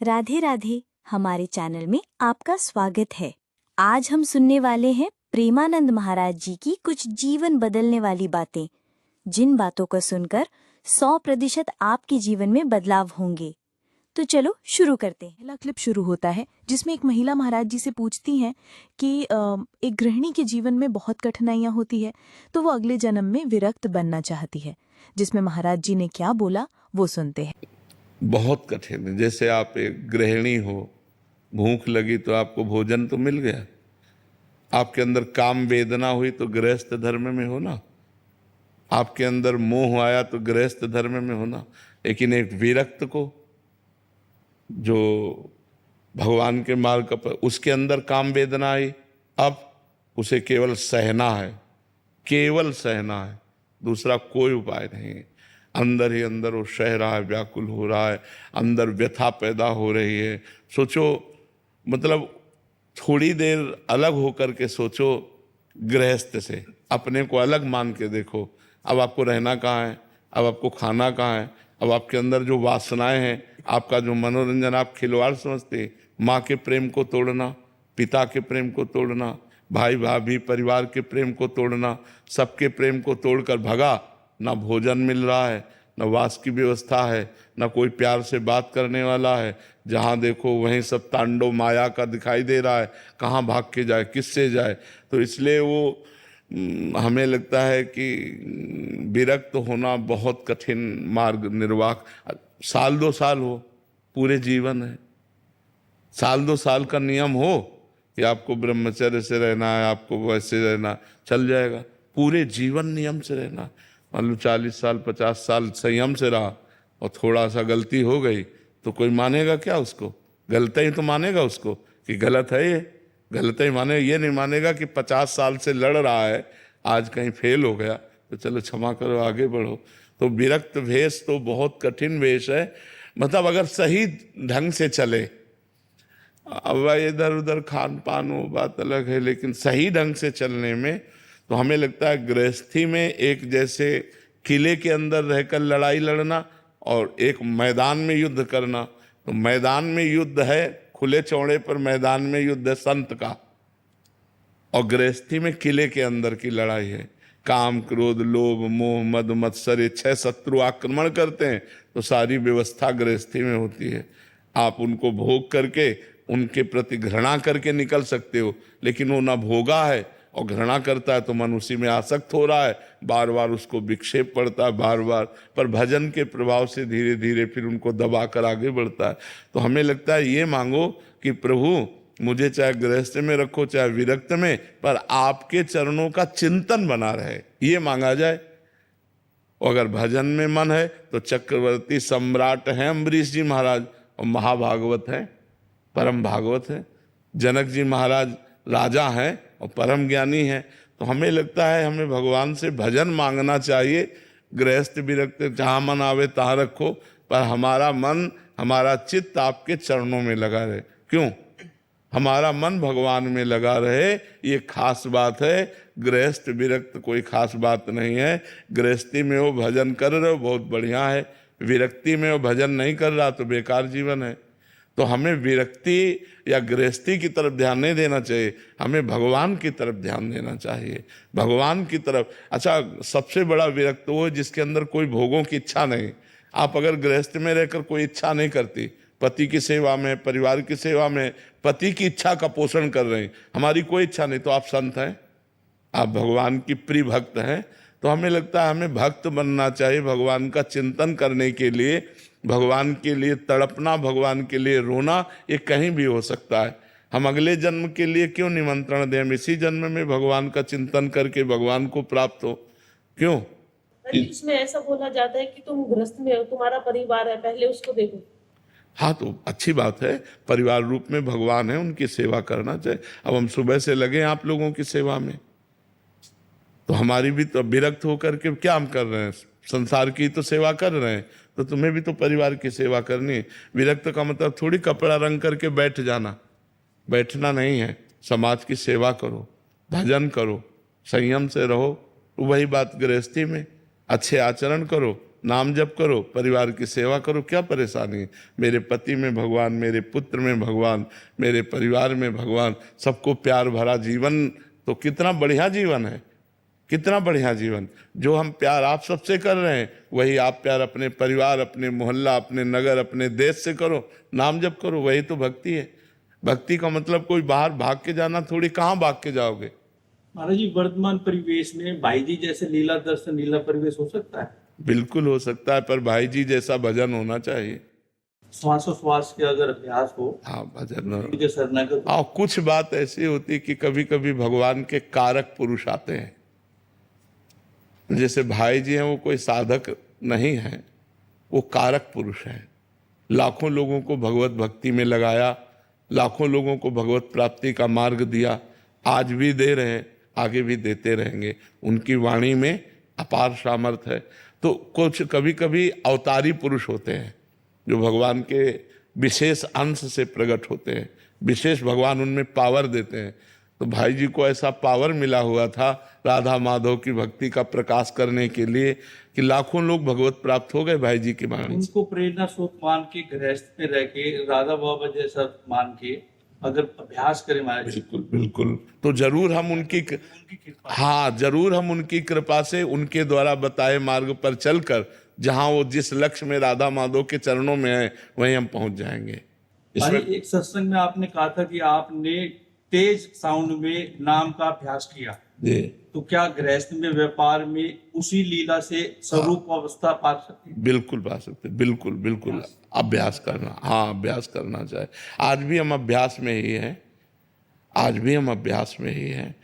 राधे राधे। हमारे चैनल में आपका स्वागत है। आज हम सुनने वाले हैं प्रेमानंद महाराज जी की कुछ जीवन बदलने वाली बातें, जिन बातों को सुनकर 100% आपके जीवन में बदलाव होंगे। तो चलो शुरू करते हैं। पहला क्लिप शुरू होता है जिसमें एक महिला महाराज जी से पूछती हैं कि एक गृहिणी के जीवन में बहुत कठिनाइयां होती है तो वो अगले जन्म में विरक्त बनना चाहती है। जिसमें महाराज जी ने क्या बोला वो सुनते हैं। बहुत कठिन है। जैसे आप एक गृहिणी हो, भूख लगी तो आपको भोजन तो मिल गया, आपके अंदर काम वेदना हुई तो गृहस्थ धर्म में हो ना, आपके अंदर मोह आया तो गृहस्थ धर्म में हो ना। लेकिन एक विरक्त को, जो भगवान के मार्ग पर, उसके अंदर काम वेदना आई, अब उसे केवल सहना है, केवल सहना है, दूसरा कोई उपाय नहीं है। अंदर ही अंदर वो सह रहा है, व्याकुल हो रहा है, अंदर व्यथा पैदा हो रही है। सोचो, मतलब थोड़ी देर अलग होकर के सोचो, गृहस्थ से अपने को अलग मान के देखो। अब आपको रहना कहाँ है, अब आपको खाना कहाँ है, अब आपके अंदर जो वासनाएं हैं, आपका जो मनोरंजन आप खिलवाड़ समझते, माँ के प्रेम को तोड़ना, पिता के प्रेम को तोड़ना, भाई भाभी परिवार के प्रेम को तोड़ना, सबके प्रेम को तोड़कर भगा। ना भोजन मिल रहा है, ना वास की व्यवस्था है, ना कोई प्यार से बात करने वाला है। जहाँ देखो वहीं सब तांडव माया का दिखाई दे रहा है। कहाँ भाग के जाए, किससे जाए? तो इसलिए वो हमें लगता है कि विरक्त होना बहुत कठिन मार्ग निर्वाह। साल 2 साल हो, पूरे जीवन है। साल 2 साल का नियम हो कि आपको ब्रह्मचर्य से रहना है, आपको वैसे रहना, चल जाएगा। पूरे जीवन नियम से रहना, मान लो 40 साल 50 साल संयम से रहा और थोड़ा सा गलती हो गई तो कोई मानेगा क्या उसको? गलती ही तो मानेगा उसको कि गलत है, ये गलत ही माने। ये नहीं मानेगा कि 50 साल से लड़ रहा है, आज कहीं फेल हो गया तो चलो क्षमा करो, आगे बढ़ो। तो विरक्त वेश तो बहुत कठिन वेश है। मतलब अगर सही ढंग से चले, अब इधर उधर खान पान वो बात अलग है, लेकिन सही ढंग से चलने में तो हमें लगता है गृहस्थी में एक जैसे किले के अंदर रहकर लड़ाई लड़ना और एक मैदान में युद्ध करना। तो मैदान में युद्ध है, खुले चौड़े पर मैदान में युद्ध है संत का, और गृहस्थी में किले के अंदर की लड़ाई है। काम क्रोध लोभ मोह मद मत्सर, 6 शत्रु आक्रमण करते हैं तो सारी व्यवस्था गृहस्थी में होती है। आप उनको भोग करके उनके प्रति घृणा करके निकल सकते हो, लेकिन वो ना भोगा है और घृणा करता है तो मन उसी में आसक्त हो रहा है, बार बार उसको विक्षेप पड़ता है, बार बार। पर भजन के प्रभाव से धीरे धीरे फिर उनको दबाकर आगे बढ़ता है। तो हमें लगता है ये मांगो कि प्रभु मुझे चाहे गृहस्थ में रखो चाहे विरक्त में, पर आपके चरणों का चिंतन बना रहे, ये मांगा जाए। अगर भजन में मन है तो चक्रवर्ती सम्राट हैं अम्बरीश जी महाराज, और महाभागवत हैं, परम भागवत है। जनक जी महाराज राजा हैं और परम ज्ञानी हैं। तो हमें लगता है हमें भगवान से भजन मांगना चाहिए। गृहस्थ विरक्त जहाँ मन आवे तहाँ रखो, पर हमारा मन हमारा चित्त आपके चरणों में लगा रहे। क्यों? हमारा मन भगवान में लगा रहे, ये खास बात है। गृहस्थ विरक्त कोई खास बात नहीं है। गृहस्थी में वो भजन कर रहे हो बहुत बढ़िया है, विरक्ति में वो भजन नहीं कर रहा तो बेकार जीवन है। तो हमें विरक्ति या गृहस्थी की तरफ ध्यान नहीं देना चाहिए, हमें भगवान की तरफ ध्यान देना चाहिए, भगवान की तरफ। अच्छा, सबसे बड़ा विरक्त वो है जिसके अंदर कोई भोगों की इच्छा नहीं। आप अगर गृहस्थ में रहकर कोई इच्छा नहीं करती, पति की सेवा में, परिवार की सेवा में, पति की इच्छा का पोषण कर रहे हैं, हमारी कोई इच्छा नहीं, तो आप संत हैं, आप भगवान की प्रिय भक्त हैं। तो हमें लगता है हमें भक्त बनना चाहिए भगवान का चिंतन करने के लिए, भगवान के लिए तड़पना, भगवान के लिए रोना, ये कहीं भी हो सकता है। हम अगले जन्म के लिए क्यों निमंत्रण दें? हम इसी जन्म में भगवान का चिंतन करके भगवान को प्राप्त हो। क्यों? इसमें ऐसा बोला जाता है कि तुम गृहस्थ में हो, तुम्हारा परिवार है, पहले उसको देखो। हाँ, तो अच्छी बात है, परिवार रूप में भगवान है, उनकी सेवा करना चाहिए। अब हम सुबह से लगे आप लोगों की सेवा में, तो हमारी भी तो विरक्त होकर के क्या हम कर रहे हैं? संसार की तो सेवा कर रहे हैं, तो तुम्हें भी तो परिवार की सेवा करनी है। विरक्त का मतलब थोड़ी कपड़ा रंग करके बैठ जाना, बैठना नहीं है। समाज की सेवा करो, भजन करो, संयम से रहो। वही बात गृहस्थी में, अच्छे आचरण करो, नाम जप करो, परिवार की सेवा करो, क्या परेशानी है? मेरे पति में भगवान, मेरे पुत्र में भगवान, मेरे परिवार में भगवान, सबको प्यार भरा जीवन, तो कितना बढ़िया जीवन है, कितना बढ़िया जीवन। जो हम प्यार आप सबसे कर रहे हैं, वही आप प्यार अपने परिवार, अपने मोहल्ला, अपने नगर, अपने देश से करो, नाम जप करो, वही तो भक्ति है। भक्ति का मतलब कोई बाहर भाग के जाना थोड़ी, कहाँ भाग के जाओगे? महाराज जी, वर्तमान परिवेश में भाई जी जैसे लीला दर्शन, लीला परिवेश हो सकता है? बिल्कुल हो सकता है, पर भाई जी जैसा भजन होना चाहिए। श्वासोश्वास के अगर अभ्यास हो, हाँ, भजन। उनके शरणागत। हाँ, कुछ बात ऐसी होती कि कभी कभी भगवान के कारक पुरुष आते हैं। जैसे भाई जी हैं, वो कोई साधक नहीं है, वो कारक पुरुष हैं। लाखों लोगों को भगवत भक्ति में लगाया, लाखों लोगों को भगवत प्राप्ति का मार्ग दिया, आज भी दे रहे हैं, आगे भी देते रहेंगे। उनकी वाणी में अपार सामर्थ्य है। तो कुछ कभी कभी अवतारी पुरुष होते हैं जो भगवान के विशेष अंश से प्रकट होते हैं, विशेष भगवान उनमें पावर देते हैं। तो भाई जी को ऐसा पावर मिला हुआ था राधा माधव की भक्ति का प्रकाश करने के लिए कि लाखों लोग भगवत प्राप्त हो गए भाई जी की वाणी से। उनको प्रेरणा स्रोत मान के, गृहस्थ में रह के, राधा बाबा जैसा मान के अगर अभ्यास करें महाराज जी, बिल्कुल बिल्कुल, तो जरूर हम उनकी हाँ, जरूर हम उनकी कृपा से, उनके द्वारा बताए मार्ग पर चलकर जहाँ वो जिस लक्ष्य में राधा माधव के चरणों में है, वहीं हम पहुंच जाएंगे। अरे इसमें एक सत्संग में आपने कहा था कि आपने तेज साउंड में नाम का अभ्यास किया, जी, तो क्या गृहस्थ में, व्यापार में उसी लीला से स्वरूप अवस्था पा सकते हैं? बिल्कुल पा सकते, बिल्कुल बिल्कुल। अभ्यास करना, हाँ, अभ्यास करना चाहिए। आज भी हम अभ्यास में ही हैं, आज भी हम अभ्यास में ही हैं।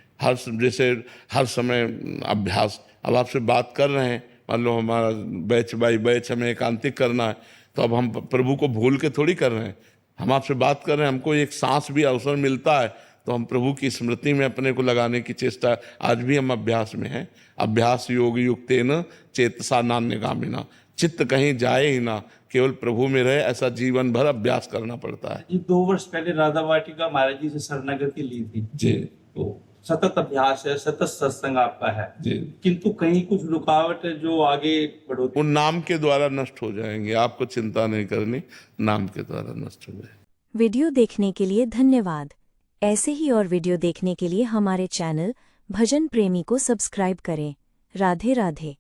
जैसे हर समय अभ्यास। अब आपसे बात कर रहे हैं, मान लो हमारा बैच बाई बैच हमें एकांतिक करना है, तो अब हम प्रभु को भूल के थोड़ी कर रहे हैं। हम आपसे बात कर रहे हैं, हमको एक सांस भी अवसर मिलता है तो हम प्रभु की स्मृति में अपने को लगाने की चेष्टा, आज भी हम अभ्यास में हैं। अभ्यास योग युक्तेन चेतसा नान्यगामिना, चित्त कहीं जाए ही ना, केवल प्रभु में रहे, ऐसा जीवन भर अभ्यास करना पड़ता है। ये 2 वर्ष पहले राधा वाटिका महाराज जी से शरणागति ली थी, जी तो सतत अभ्यास है, सतत सत्संग आपका है, जी, किंतु कहीं कुछ रुकावट है जो आगे बढ़ोतरी। वो नाम के द्वारा नष्ट हो जाएंगे, आपको चिंता नहीं करनी, नाम के द्वारा नष्ट हो जाएंगे। वीडियो देखने के लिए धन्यवाद। ऐसे ही और वीडियो देखने के लिए हमारे चैनल भजन प्रेमी को सब्सक्राइब करें। राधे राधे।